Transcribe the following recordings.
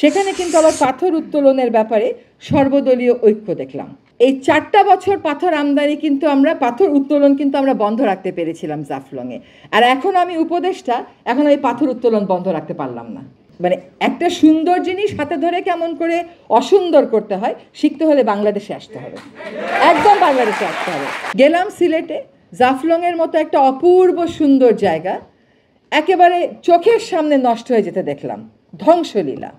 সেখানে কিন্তু আবার পাথর উত্তোলনের ব্যাপারে সর্বদলীয় ঐক্য দেখলাম। এই 4টা বছর পাথর আমদানি কিন্তু পাথর উত্তোলন কিন্তু আমরা বন্ধ রাখতে পেরেছিলাম জাফলংয়ে। আর এখন আমি উপদেষ্টা, এখন এই পাথর উত্তোলন বন্ধ রাখতে পারলাম না। মানে একটা সুন্দর জিনিস হাতে ধরে কেমন করে অসুন্দর করতে হয় শিখতে হলে বাংলাদেশে আসতে হবে, একদম বাংলাদেশে আসতে হবে। গেলাম সিলেটে, জাফলংয়ের মতো একটা অপূর্ব সুন্দর জায়গা একেবারে চোখের সামনে নষ্ট হয়ে যেতে দেখলাম, ধ্বংসলীলা।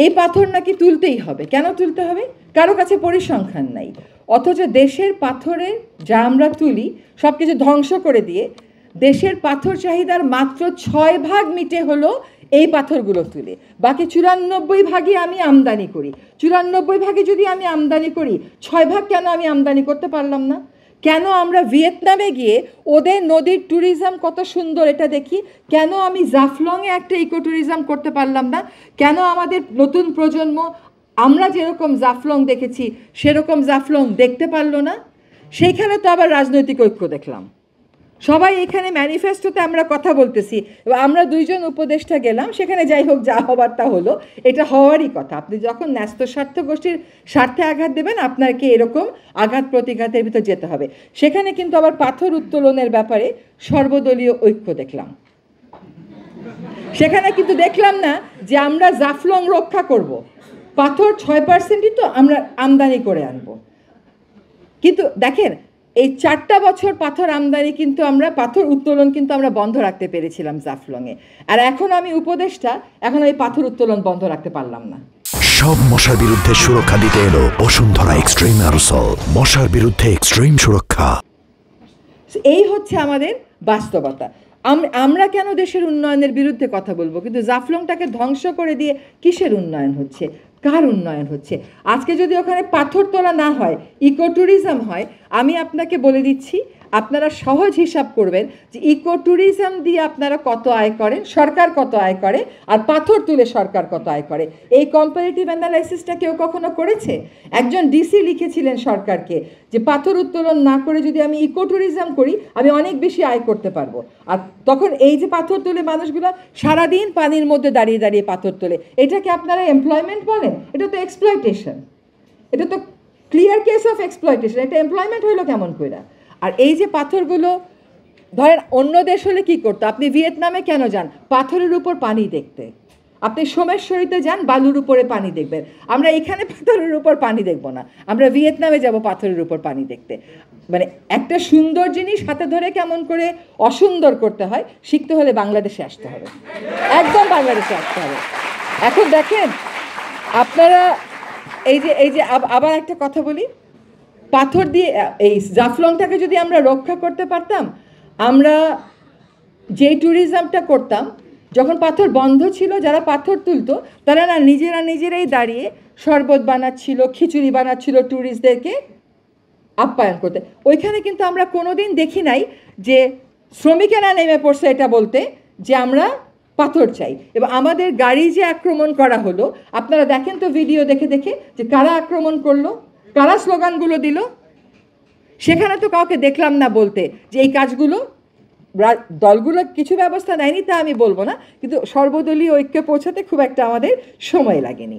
এই পাথর নাকি তুলতেই হবে। কেন তুলতে হবে? কারো কাছে পরিসংখ্যান নাই। অথচ দেশের পাথরে যা আমরা তুলি সব কিছু ধ্বংস করে দিয়ে দেশের পাথর চাহিদার মাত্র 6 ভাগ মিটে হলো এই পাথরগুলো তুলে। বাকি 94 ভাগই আমি আমদানি করি। 94 ভাগে যদি আমি আমদানি করি, 6 ভাগ কেন আমি আমদানি করতে পারলাম না? কেন আমরা ভিয়েতনামে গিয়ে ওদের নদীর ট্যুরিজম কত সুন্দর এটা দেখি, কেন আমি জাফলংয়ে একটা ইকো ট্যুরিজম করতে পারলাম না? কেন আমাদের নতুন প্রজন্ম আমরা যেরকম জাফলং দেখেছি সেরকম জাফলং দেখতে পারলো না? সেইখানে তো আবার রাজনৈতিক ঐক্য দেখলাম। সবাই এখানে ম্যানিফেস্টোতে আমরা কথা বলতেছি, আমরা 2 জন উপদেষ্টা গেলাম, সেখানে যাই হোক যা হবার তা হলো, এটা হওয়ারই কথা। আপনি যখন ন্যস্ত স্বার্থ গোষ্ঠীর স্বার্থে আঘাত দেবেন আপনাকে এরকম আঘাত প্রতিঘাতের ভিতর যেতে হবে। সেখানে কিন্তু আবার পাথর উত্তোলনের ব্যাপারে সর্বদলীয় ঐক্য দেখলাম। সেখানে কিন্তু দেখলাম না যে আমরা জাফলং রক্ষা করব, পাথর 6%ই তো আমরা আমদানি করে আনবো। কিন্তু দেখেন এই 4টা বছর পাথর আমদানি কিন্তু পাথর উত্তোলন কিন্তু আমরা বন্ধ রাখতে পেরেছিলাম জাফলংয়ে। আর এখন আমি উপদেষ্টা, এখন এই পাথর উত্তোলন বন্ধ রাখতে পারলাম না। সব মশার বিরুদ্ধে সুরক্ষা দিতে এলো বসুন্ধরা এক্সট্রিম অ্যারোসল, মশার বিরুদ্ধে এক্সট্রিম সুরক্ষা। এই হচ্ছে আমাদের বাস্তবতা। আমরা কেন দেশের উন্নয়নের বিরুদ্ধে কথা বলবো, কিন্তু জাফলংটাকে ধ্বংস করে দিয়ে কিসের উন্নয়ন হচ্ছে, কার উন্নয়ন হচ্ছে? আজকে যদি ওখানে পাথর তোলা না হয়, ইকো ট্যুরিজম হয়, আমি আপনাকে বলে দিচ্ছি, আপনারা সহজ হিসাব করবেন যে ইকো ট্যুরিজম দিয়ে আপনারা কত আয় করেন, সরকার কত আয় করে, আর পাথর তুলে সরকার কত আয় করে। এই কম্পারেটিভ অ্যানালাইসিসটা কেউ কখনো করেছে? একজন ডিসি লিখেছিলেন সরকারকে যে পাথর উত্তোলন না করে যদি আমি ইকো ট্যুরিজম করি আমি অনেক বেশি আয় করতে পারবো। আর তখন এই যে পাথর তোলে মানুষগুলো সারাদিন পানির মধ্যে দাঁড়িয়ে দাঁড়িয়ে পাথর তোলে, এটাকে আপনারা এমপ্লয়মেন্ট বলেন? এটা তো এক্সপ্লয়টেশন, এটা তো ক্লিয়ার কেস অফ এক্সপ্লয়টেশন। এটা এমপ্লয়মেন্ট হইলো কেমন করে? আর এই যে পাথরগুলো ধরেন অন্য দেশ হলে কী করতো? আপনি ভিয়েতনামে কেন যান? পাথরের উপর পানি দেখতে। আপনি সোমেশ্বরীতে যান, বালুর উপরে পানি দেখবেন। আমরা এখানে পাথরের উপর পানি দেখব না, আমরা ভিয়েতনামে যাব পাথরের উপর পানি দেখতে। মানে একটা সুন্দর জিনিস হাতে ধরে কেমন করে অসুন্দর করতে হয় শিখতে হলে বাংলাদেশে আসতে হবে, একদম বাংলাদেশে আসতে হবে। এখন দেখেন আপনারা এই যে আবার একটা কথা বলি, পাথর দিয়ে এই জাফলংটাকে যদি আমরা রক্ষা করতে পারতাম, আমরা যেই ট্যুরিজমটা করতাম, যখন পাথর বন্ধ ছিল যারা পাথর তুলতো তারা না নিজেরাই দাঁড়িয়ে শরবত বানাচ্ছিল, খিচুড়ি বানাচ্ছিল ট্যুরিস্টদেরকে আপ্যায়ন করতে। ওইখানে কিন্তু আমরা কোনোদিন দেখি নাই যে শ্রমিকেরা নেমে পড়ছে এটা বলতে যে আমরা পাথর চাই। এবং আমাদের গাড়ি যে আক্রমণ করা হলো, আপনারা দেখেন তো ভিডিও দেখে দেখে যে কারা আক্রমণ করলো, কারা স্লোগানগুলো দিল। সেখানে তো কাউকে দেখলাম না বলতে যে এই কাজগুলো দলগুলো কিছু ব্যবস্থা নেয়নি তা আমি বলবো না, কিন্তু সর্বদলীয় ঐক্যে পৌঁছাতে খুব একটা আমাদের সময় লাগেনি।